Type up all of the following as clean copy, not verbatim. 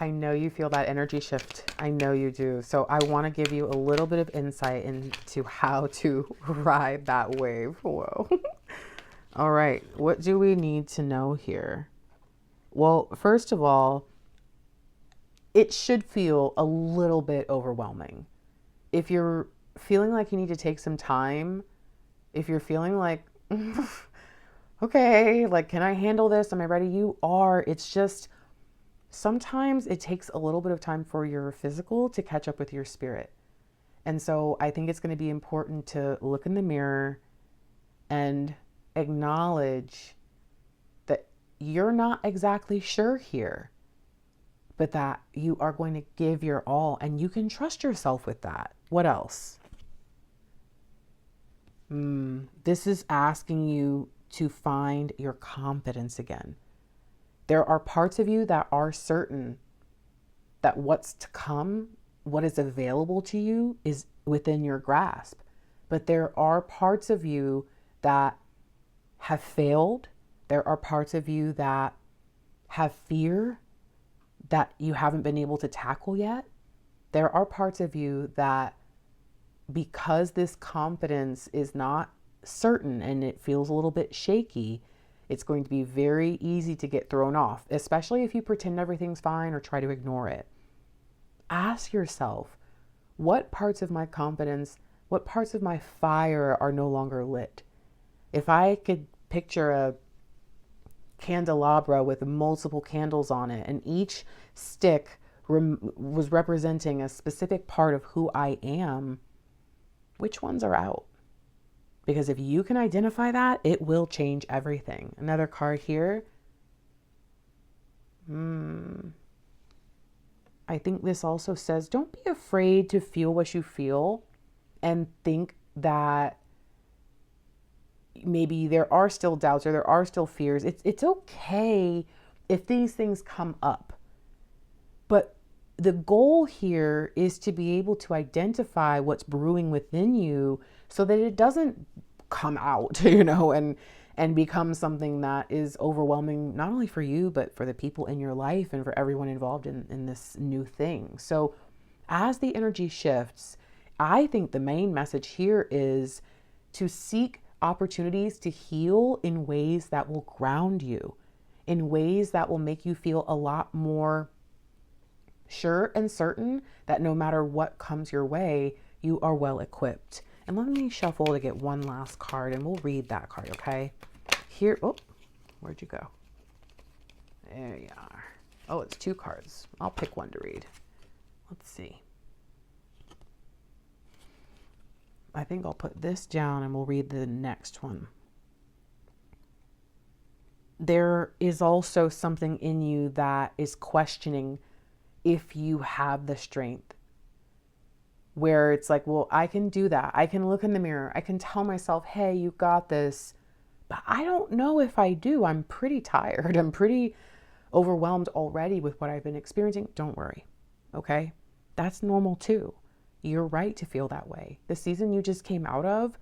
I know you feel that energy shift. I know you do. So I want to give you a little bit of insight into how to ride that wave. Whoa. All right. What do we need to know here? Well, first of all, it should feel a little bit overwhelming. If you're feeling like you need to take some time, if you're feeling like, okay, like, can I handle this? Am I ready? You are. It's just sometimes it takes a little bit of time for your physical to catch up with your spirit. And so I think it's going to be important to look in the mirror and acknowledge that you're not exactly sure here, but that you are going to give your all and you can trust yourself with that. What else? This is asking you to find your confidence again. There are parts of you that are certain that what's to come, what is available to you, is within your grasp. But there are parts of you that have failed. There are parts of you that have fear that you haven't been able to tackle yet. There are parts of you that, because this confidence is not certain and it feels a little bit shaky, it's going to be very easy to get thrown off, especially if you pretend everything's fine or try to ignore it. Ask yourself, what parts of my confidence, what parts of my fire are no longer lit? If I could picture a candelabra with multiple candles on it, and each stick was representing a specific part of who I am, which ones are out? Because if you can identify that, it will change everything. Another card here. I think this also says, don't be afraid to feel what you feel and think that maybe there are still doubts or there are still fears. It's okay if these things come up. But the goal here is to be able to identify what's brewing within you so that it doesn't come out, and become something that is overwhelming, not only for you, but for the people in your life and for everyone involved in this new thing. So as the energy shifts, I think the main message here is to seek opportunities to heal in ways that will ground you, in ways that will make you feel a lot more sure and certain that no matter what comes your way, you are well equipped. And let me shuffle to get one last card and we'll read that card, okay? Here, oh, where'd you go? There you are. Oh, it's 2 cards. I'll pick one to read. Let's see. I think I'll put this down and we'll read the next one. There is also something in you that is questioning if you have the strength, where it's like, well, I can do that. I can look in the mirror. I can tell myself, hey, you got this. But I don't know if I do. I'm pretty tired. I'm pretty overwhelmed already with what I've been experiencing. Don't worry. Okay? That's normal too. You're right to feel that way. The season you just came out of,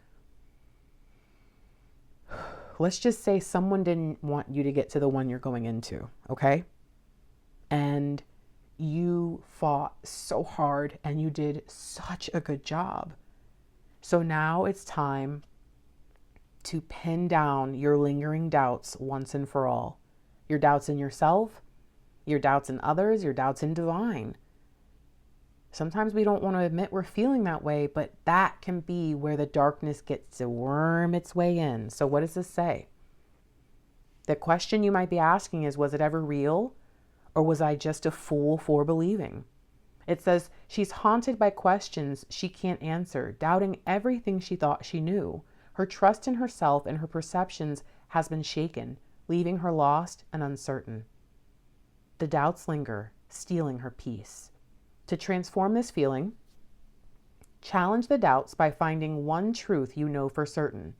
let's just say someone didn't want you to get to the one you're going into. Okay? And you fought so hard and you did such a good job. So now it's time to pin down your lingering doubts once and for all. Your doubts in yourself, your doubts in others, your doubts in divine. Sometimes we don't want to admit we're feeling that way, but that can be where the darkness gets to worm its way in. So what does this say? The question you might be asking is, was it ever real? Or was I just a fool for believing? It says she's haunted by questions she can't answer, doubting everything she thought she knew. Her trust in herself and her perceptions has been shaken, leaving her lost and uncertain. The doubts linger, stealing her peace. To transform this feeling, challenge the doubts by finding one truth you know for certain.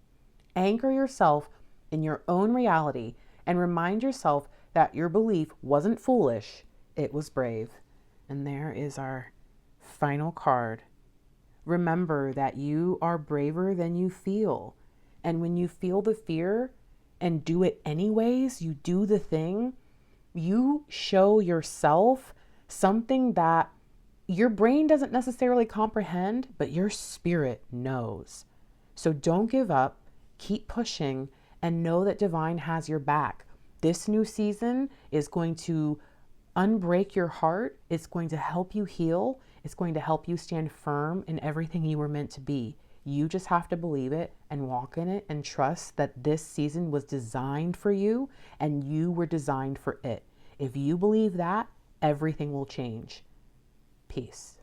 Anchor yourself in your own reality and remind yourself that your belief wasn't foolish, it was brave. And there is our final card. Remember that you are braver than you feel. And when you feel the fear and do it anyways, you do the thing, you show yourself something that your brain doesn't necessarily comprehend, but your spirit knows. So don't give up, keep pushing, and know that divine has your back. This new season is going to unbreak your heart. It's going to help you heal. It's going to help you stand firm in everything you were meant to be. You just have to believe it and walk in it and trust that this season was designed for you and you were designed for it. If you believe that, everything will change. Peace.